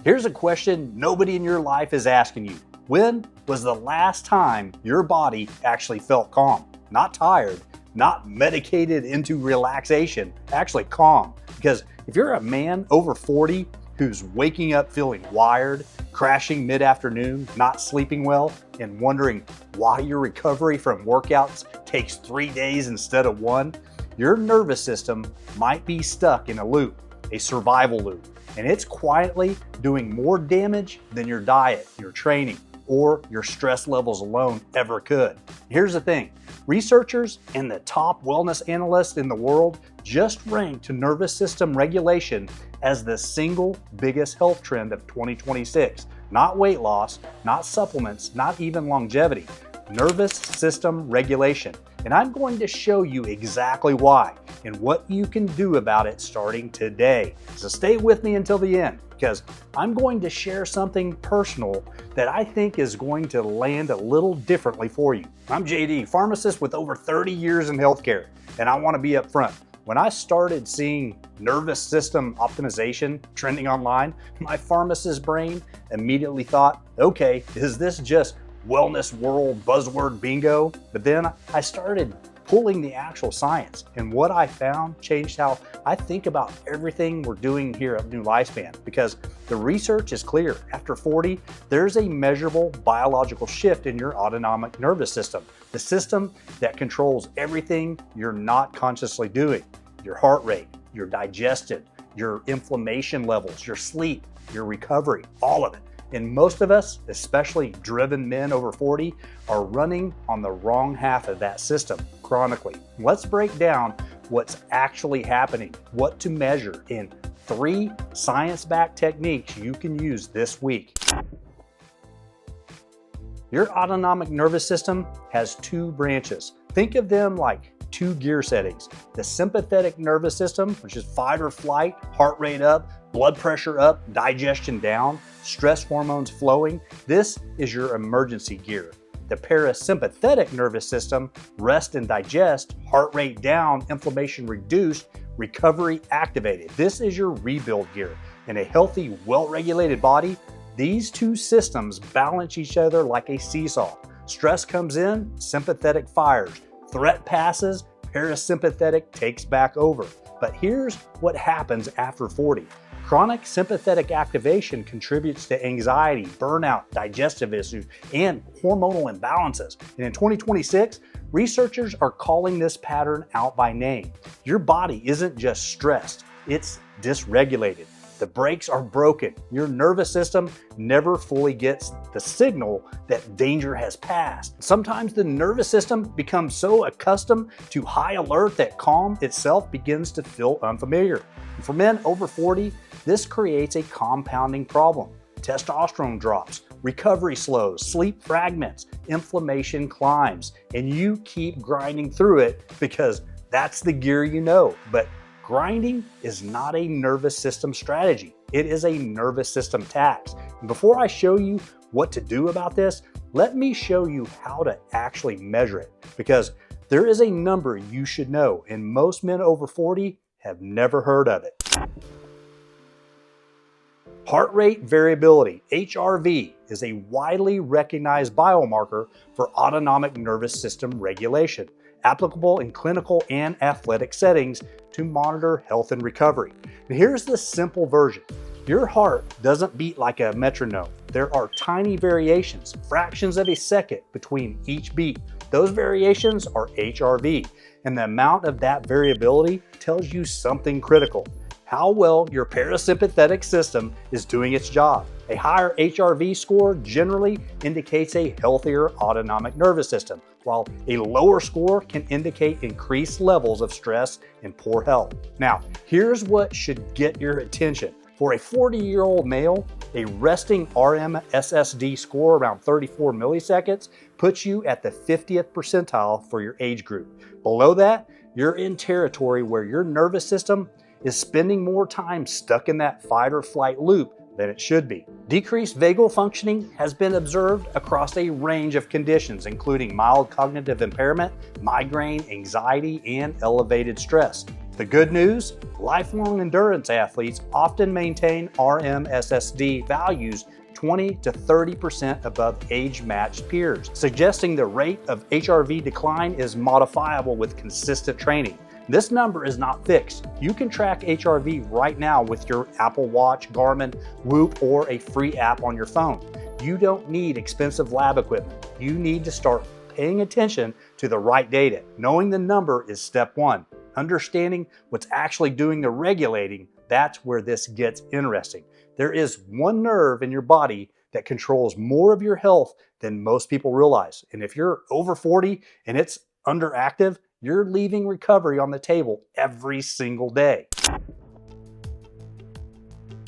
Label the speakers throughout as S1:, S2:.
S1: Here's a question nobody in your life is asking you. When was the last time your body actually felt calm? Not tired, not medicated into relaxation, actually calm. Because if you're a man over 40 who's waking up feeling wired, crashing mid-afternoon, not sleeping well, and wondering why your recovery from workouts takes 3 days instead of 1, your nervous system might be stuck in a loop, a survival loop. And it's quietly doing more damage than your diet, your training, or your stress levels alone ever could. Here's the thing, researchers and the top wellness analysts in the world just ranked nervous system regulation as the single biggest health trend of 2026. Not weight loss, not supplements, not even longevity. Nervous system regulation. And I'm going to show you exactly why and what you can do about it starting today. So stay with me until the end, because I'm going to share something personal that I think is going to land a little differently for you. I'm JD, pharmacist with over 30 years in healthcare, and I want to be upfront. When I started seeing nervous system optimization trending online, my pharmacist brain immediately thought, okay, is this just wellness world buzzword bingo? But then I started pulling the actual science, and what I found changed how I think about everything we're doing here at NuLifeSpan, because the research is clear. After 40, there's a measurable biological shift in your autonomic nervous system, the system that controls everything you're not consciously doing: your heart rate, your digestion, your inflammation levels, your sleep, your recovery, all of it. And most of us, especially driven men over 40, are running on the wrong half of that system chronically. Let's break down what's actually happening, what to measure, in 3 science-backed techniques you can use this week. Your autonomic nervous system has 2 branches. Think of them like 2 gear settings. The sympathetic nervous system, which is fight or flight, heart rate up, blood pressure up, digestion down, stress hormones flowing. This is your emergency gear. The parasympathetic nervous system, rest and digest, heart rate down, inflammation reduced, recovery activated. This is your rebuild gear. In a healthy, well-regulated body, these 2 systems balance each other like a seesaw. Stress comes in, sympathetic fires. Threat passes, parasympathetic takes back over. But here's what happens after 40. Chronic sympathetic activation contributes to anxiety, burnout, digestive issues, and hormonal imbalances. And in 2026, researchers are calling this pattern out by name. Your body isn't just stressed, it's dysregulated. The brakes are broken. Your nervous system never fully gets the signal that danger has passed. Sometimes the nervous system becomes so accustomed to high alert that calm itself begins to feel unfamiliar. And for men over 40, this creates a compounding problem. Testosterone drops, recovery slows, sleep fragments, inflammation climbs, and you keep grinding through it because that's the gear you know. But grinding is not a nervous system strategy. It is a nervous system tax. And before I show you what to do about this, let me show you how to actually measure it, because there is a number you should know, and most men over 40 have never heard of it. Heart rate variability, HRV, is a widely recognized biomarker for autonomic nervous system regulation, applicable in clinical and athletic settings to monitor health and recovery. And here's the simple version. Your heart doesn't beat like a metronome. There are tiny variations, fractions of a second between each beat. Those variations are HRV, and the amount of that variability tells you something critical: how well your parasympathetic system is doing its job. A higher HRV score generally indicates a healthier autonomic nervous system, while a lower score can indicate increased levels of stress and poor health. Now, here's what should get your attention. For a 40-year-old male, a resting RMSSD score around 34 milliseconds puts you at the 50th percentile for your age group. Below that, you're in territory where your nervous system is spending more time stuck in that fight or flight loop than it should be. Decreased vagal functioning has been observed across a range of conditions, including mild cognitive impairment, migraine, anxiety, and elevated stress. The good news, lifelong endurance athletes often maintain RMSSD values 20 to 30% above age-matched peers, suggesting the rate of HRV decline is modifiable with consistent training. This number is not fixed. You can track HRV right now with your Apple Watch, Garmin, Whoop, or a free app on your phone. You don't need expensive lab equipment. You need to start paying attention to the right data. Knowing the number is step one. Understanding what's actually doing the regulating, that's where this gets interesting. There is one nerve in your body that controls more of your health than most people realize. And if you're over 40 and it's underactive, you're leaving recovery on the table every single day.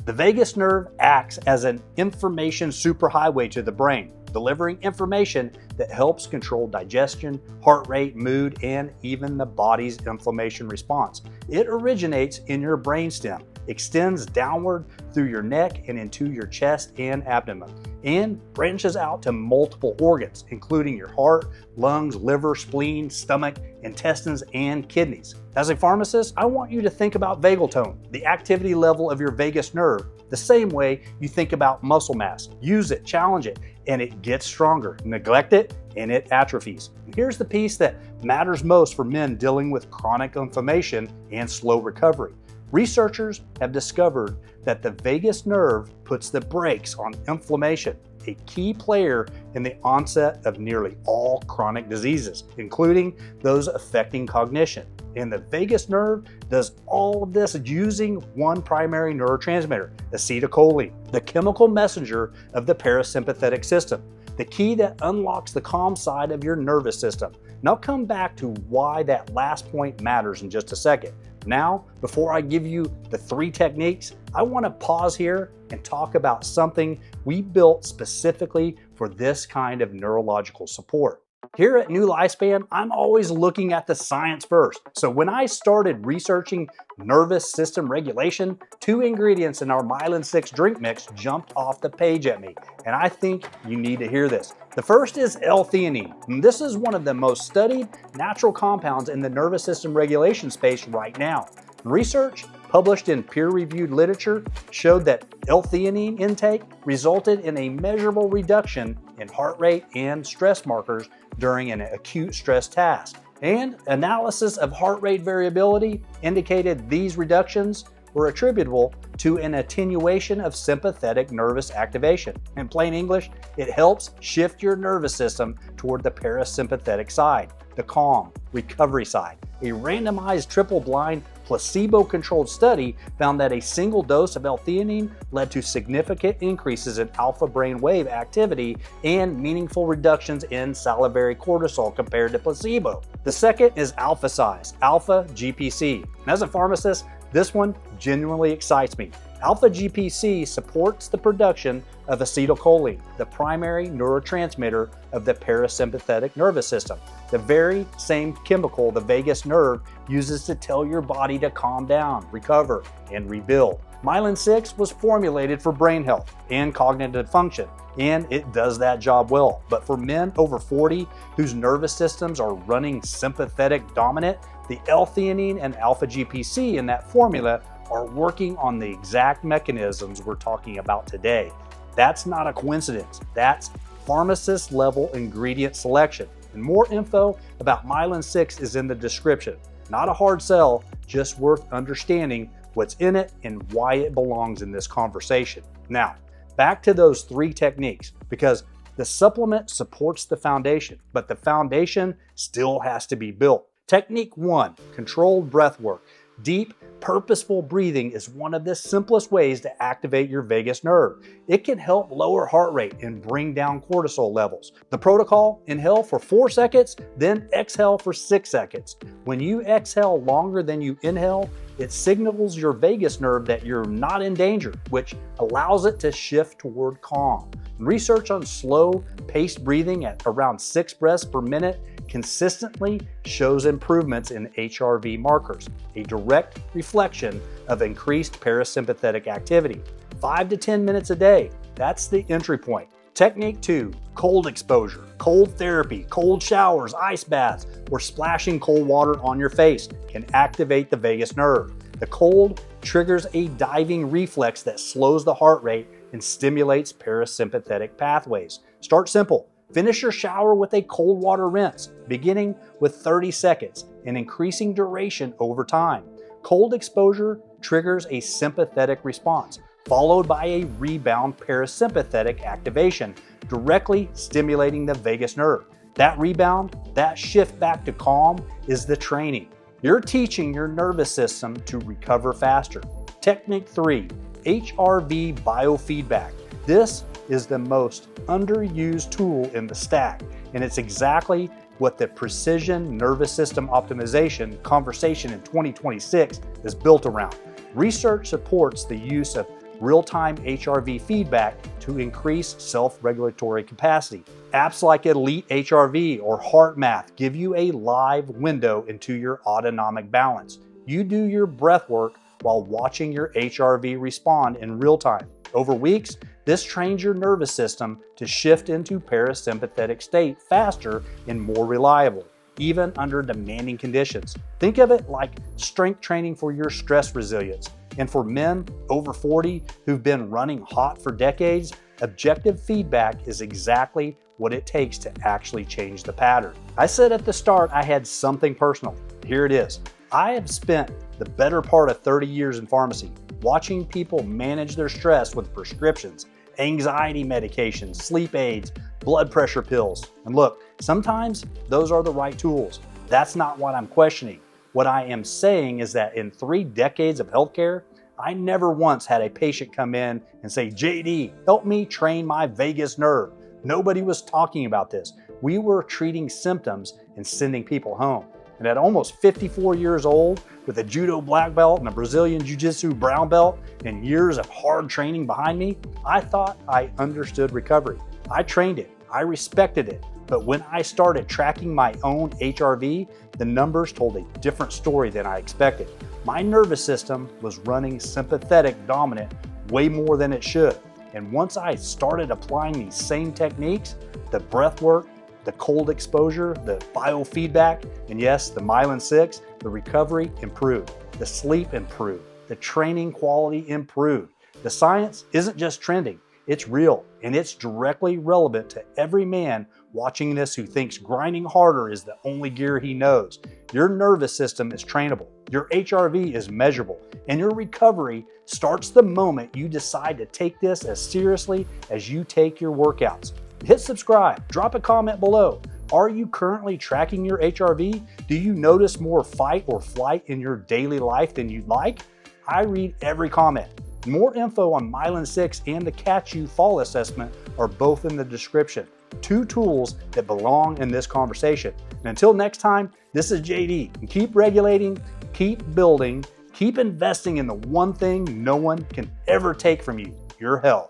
S1: The vagus nerve acts as an information superhighway to the brain, delivering information that helps control digestion, heart rate, mood, and even the body's inflammation response. It originates in your brainstem, extends downward through your neck and into your chest and abdomen, and branches out to multiple organs, including your heart, lungs, liver, spleen, stomach, intestines, and kidneys. As a pharmacist, I want you to think about vagal tone, the activity level of your vagus nerve, the same way you think about muscle mass. Use it, challenge it, and it gets stronger. Neglect it, and it atrophies. Here's the piece that matters most for men dealing with chronic inflammation and slow recovery. Researchers have discovered that the vagus nerve puts the brakes on inflammation, a key player in the onset of nearly all chronic diseases, including those affecting cognition. And the vagus nerve does all of this using one primary neurotransmitter, acetylcholine, the chemical messenger of the parasympathetic system, the key that unlocks the calm side of your nervous system. And I'll come back to why that last point matters in just a second. Now, before I give you the 3 techniques, I want to pause here and talk about something we built specifically for this kind of neurological support. Here at NuLifeSpan, I'm always looking at the science first. So when I started researching nervous system regulation, 2 ingredients in our Myelin 6 drink mix jumped off the page at me, and I think you need to hear this. The first is L-theanine. And this is one of the most studied natural compounds in the nervous system regulation space right now. Research published in peer-reviewed literature showed that L-theanine intake resulted in a measurable reduction in heart rate and stress markers during an acute stress task. And analysis of heart rate variability indicated these reductions were attributable to an attenuation of sympathetic nervous activation. In plain English, it helps shift your nervous system toward the parasympathetic side, the calm, recovery side. A randomized triple-blind placebo-controlled study found that a single dose of L-theanine led to significant increases in alpha brainwave activity and meaningful reductions in salivary cortisol compared to placebo. The second is alpha size, alpha GPC. And as a pharmacist, this one genuinely excites me. Alpha GPC supports the production of acetylcholine, the primary neurotransmitter of the parasympathetic nervous system, the very same chemical the vagus nerve uses to tell your body to calm down, recover, and rebuild. Myelin 6 was formulated for brain health and cognitive function, and it does that job well. But for men over 40 whose nervous systems are running sympathetic dominant, the L-theanine and alpha GPC in that formula are working on the exact mechanisms we're talking about today. That's not a coincidence. That's pharmacist level ingredient selection. And more info about Myelin 6 is in the description. Not a hard sell, just worth understanding what's in it and why it belongs in this conversation. Now, back to those 3 techniques, because the supplement supports the foundation, but the foundation still has to be built. Technique 1, controlled breath work. Deep, purposeful breathing is one of the simplest ways to activate your vagus nerve. It can help lower heart rate and bring down cortisol levels. The protocol: inhale for 4 seconds, then exhale for 6 seconds. When you exhale longer than you inhale, it signals your vagus nerve that you're not in danger, which allows it to shift toward calm. Research on slow paced breathing at around 6 breaths per minute consistently shows improvements in HRV markers, a direct reflection of increased parasympathetic activity. 5 to 10 minutes a day, that's the entry point. Technique 2, cold exposure. Cold therapy, cold showers, ice baths, or splashing cold water on your face can activate the vagus nerve. The cold triggers a diving reflex that slows the heart rate and stimulates parasympathetic pathways. Start simple. Finish your shower with a cold water rinse, beginning with 30 seconds and increasing duration over time. Cold exposure triggers a sympathetic response, followed by a rebound parasympathetic activation, directly stimulating the vagus nerve. That rebound, that shift back to calm, is the training. You're teaching your nervous system to recover faster. Technique 3, HRV Biofeedback. This is the most underused tool in the stack, and it's exactly what the precision nervous system optimization conversation in 2026 is built around. Research supports the use of real-time HRV feedback to increase self-regulatory capacity. Apps like Elite HRV or HeartMath give you a live window into your autonomic balance. You do your breath work while watching your HRV respond in real time. Over weeks, this trains your nervous system to shift into parasympathetic state faster and more reliably, even under demanding conditions. Think of it like strength training for your stress resilience. And for men over 40 who've been running hot for decades, objective feedback is exactly what it takes to actually change the pattern. I said at the start I had something personal. Here it is. I have spent the better part of 30 years in pharmacy, watching people manage their stress with prescriptions, anxiety medications, sleep aids, blood pressure pills. And look, sometimes those are the right tools. That's not what I'm questioning. What I am saying is that in 3 decades of healthcare, I never once had a patient come in and say, JD, help me train my vagus nerve. Nobody was talking about this. We were treating symptoms and sending people home. And at almost 54 years old, with a judo black belt and a Brazilian jiu-jitsu brown belt and years of hard training behind me, I thought I understood recovery. I trained it, I respected it, but when I started tracking my own HRV, the numbers told a different story than I expected. My nervous system was running sympathetic dominant way more than it should. And once I started applying these same techniques, the breath work, the cold exposure, the biofeedback, and yes, the myelin 6, the recovery improved, the sleep improved, the training quality improved. The science isn't just trending, it's real, and it's directly relevant to every man watching this who thinks grinding harder is the only gear he knows. Your nervous system is trainable, your HRV is measurable, and your recovery starts the moment you decide to take this as seriously as you take your workouts. Hit subscribe, drop a comment below. Are you currently tracking your HRV? Do you notice more fight or flight in your daily life than you'd like? I read every comment. More info on myelin 6 and the Catch You Fall assessment are both in the description. 2 tools that belong in this conversation. And until next time, this is JD. And keep regulating, keep building, keep investing in the one thing no one can ever take from you, your health.